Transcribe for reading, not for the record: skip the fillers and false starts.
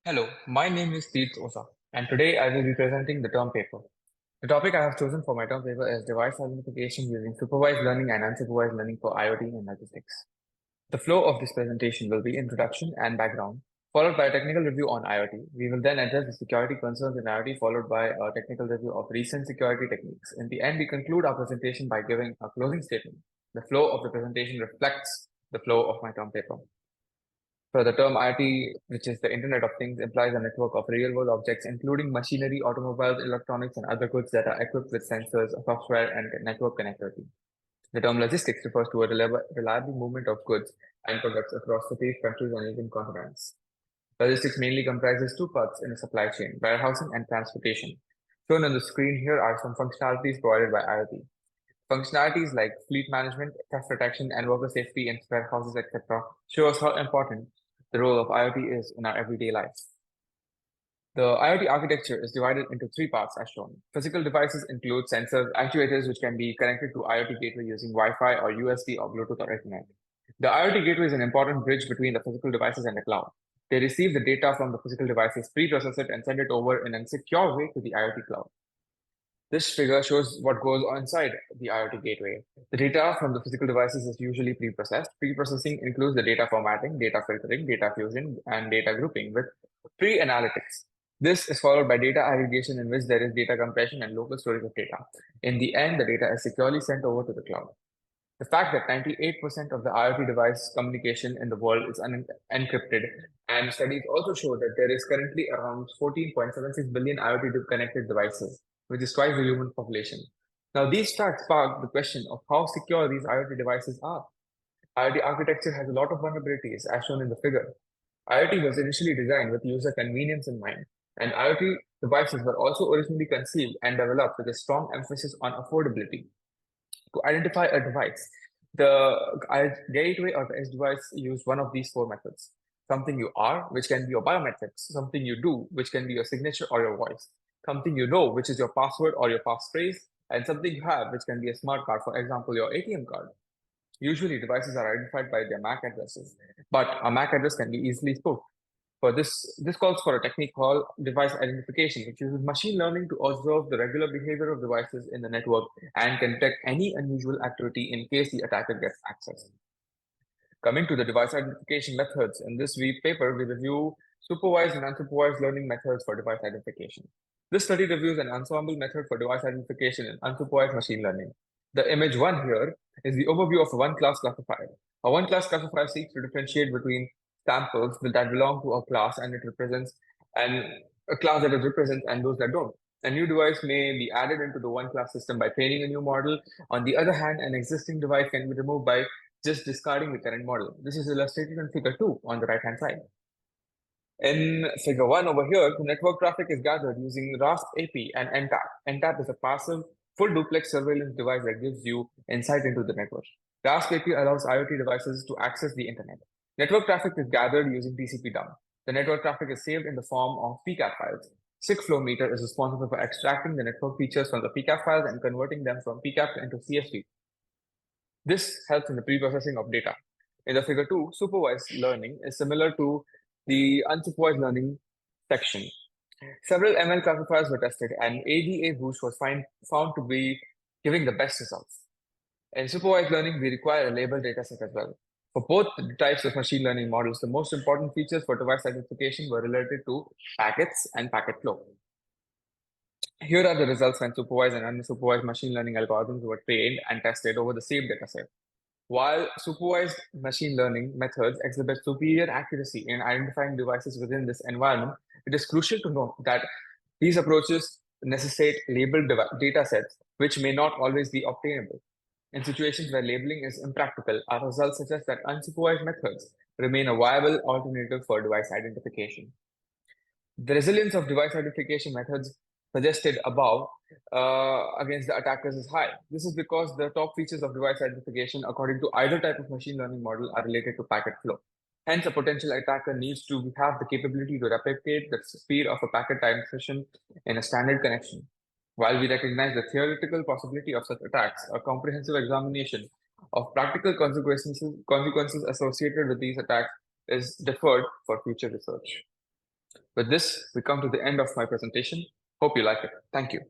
Hello, my name is Teets Osa, and today I will be presenting the term paper. The topic I have chosen for my term paper is device identification using supervised learning and unsupervised learning for IoT and logistics. The flow of this presentation will be introduction and background, followed by a technical review on IoT. We will then address the security concerns in IoT, followed by a technical review of recent security techniques. In the end, we conclude our presentation by giving a closing statement. The flow of the presentation reflects the flow of my term paper. So the term IoT, which is the Internet of Things, implies a network of real-world objects, including machinery, automobiles, electronics, and other goods that are equipped with sensors, software, and network connectivity. The term logistics refers to a reliable movement of goods and products across cities, countries, and even continents. Logistics mainly comprises two parts in a supply chain: warehousing and transportation. Shown on the screen here are some functionalities provided by IoT. Functionalities like fleet management, theft protection, and worker safety in warehouses, etc., show us how important the role of IoT is in our everyday life. The IoT architecture is divided into three parts as shown. Physical devices include sensors, actuators, which can be connected to IoT gateway using Wi-Fi or USB or Bluetooth or Ethernet. The IoT gateway is an important bridge between the physical devices and the cloud. They receive the data from the physical devices, pre-process it, and send it over in a secure way to the IoT cloud. This figure shows what goes on inside the IoT gateway. The data from the physical devices is usually pre-processed. Pre-processing includes the data formatting, data filtering, data fusion, and data grouping with pre-analytics. This is followed by data aggregation, in which there is data compression and local storage of data. In the end, the data is securely sent over to the cloud. The fact that 98% of the IoT device communication in the world is unencrypted, and studies also show that there is currently around 14.76 billion IoT connected devices, which is twice the human population. Now, these facts spark the question of how secure these IoT devices are. IoT architecture has a lot of vulnerabilities, as shown in the figure. IoT was initially designed with user convenience in mind, and IoT devices were also originally conceived and developed with a strong emphasis on affordability. To identify a device, the gateway or the edge device use one of these four methods. Something you are, which can be your biometrics, something you do, which can be your signature or your voice, something you know, which is your password or your passphrase, and something you have, which can be a smart card, for example, your ATM card. Usually, devices are identified by their MAC addresses, but a MAC address can be easily spoofed. For this calls for a technique called device identification, which uses machine learning to observe the regular behavior of devices in the network and can detect any unusual activity in case the attacker gets access. Coming to the device identification methods, in this paper, we review supervised and unsupervised learning methods for device identification. This study reviews an ensemble method for device identification in unsupervised machine learning. The image one here is the overview of a one-class classifier. A one-class classifier seeks to differentiate between samples that belong to a class and it represents and a class that it represents and those that don't. A new device may be added into the one class system by training a new model. On the other hand, an existing device can be removed by just discarding the current model. This is illustrated in figure 2 on the right hand side. In figure 1 over here, the network traffic is gathered using RASP AP and NTAP. NTAP is a passive full duplex surveillance device that gives you insight into the network. RASP AP allows IoT devices to access the internet. Network traffic is gathered using TCP dump. The network traffic is saved in the form of PCAP files. SIG-flow meter is responsible for extracting the network features from the PCAP files and converting them from PCAP into CSV. This helps in the pre-processing of data. In the figure 2, supervised learning is similar to the unsupervised learning section. Several ML classifiers were tested, and ADA boost was found to be giving the best results. In supervised learning, we require a labeled dataset as well. For both types of machine learning models, the most important features for device identification were related to packets and packet flow. Here are the results when supervised and unsupervised machine learning algorithms were trained and tested over the same dataset. While supervised machine learning methods exhibit superior accuracy in identifying devices within this environment, it is crucial to note that these approaches necessitate labeled datasets, which may not always be obtainable. In situations where labeling is impractical, our results suggest that unsupervised methods remain a viable alternative for device identification. The resilience of device identification methods suggested above against the attackers is high. This is because the top features of device identification, according to either type of machine learning model, are related to packet flow. Hence, a potential attacker needs to have the capability to replicate the speed of a packet transmission in a standard connection. While we recognize the theoretical possibility of such attacks, a comprehensive examination of practical consequences associated with these attacks is deferred for future research. With this, we come to the end of my presentation. Hope you like it. Thank you.